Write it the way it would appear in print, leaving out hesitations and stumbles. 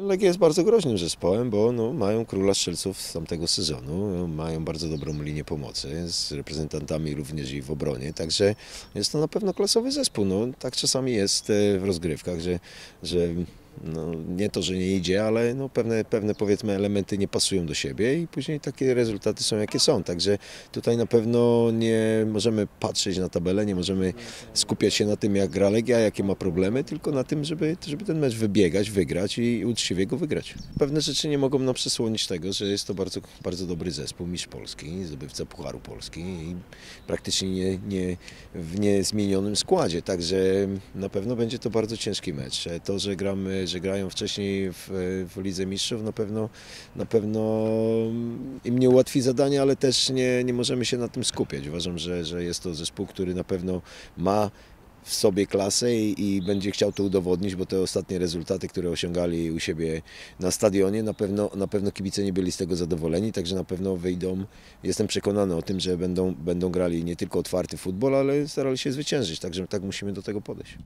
Legia jest bardzo groźnym zespołem, bo no, mają króla strzelców z tamtego sezonu, mają bardzo dobrą linię pomocy z reprezentantami również i w obronie, także jest to na pewno klasowy zespół. No, tak czasami jest w rozgrywkach, że no, nie to, że nie idzie, ale no, pewne powiedzmy elementy nie pasują do siebie i później takie rezultaty są jakie są. Także tutaj na pewno nie możemy patrzeć na tabelę, nie możemy skupiać się na tym, jak gra Legia, jakie ma problemy, tylko na tym, żeby ten mecz wybiegać, wygrać i uczciwie go wygrać. Pewne rzeczy nie mogą nam przesłonić tego, że jest to bardzo, bardzo dobry zespół, mistrz Polski, zdobywca Pucharu Polski i praktycznie w niezmienionym składzie, także na pewno będzie to bardzo ciężki mecz. To, że grają wcześniej w Lidze Mistrzów, na pewno im nie ułatwi zadania, ale też nie możemy się na tym skupiać. Uważam, że jest to zespół, który na pewno ma w sobie klasę i będzie chciał to udowodnić, bo te ostatnie rezultaty, które osiągali u siebie na stadionie, na pewno kibice nie byli z tego zadowoleni, także na pewno wyjdą, jestem przekonany o tym, że będą grali nie tylko otwarty futbol, ale starali się zwyciężyć, także tak musimy do tego podejść.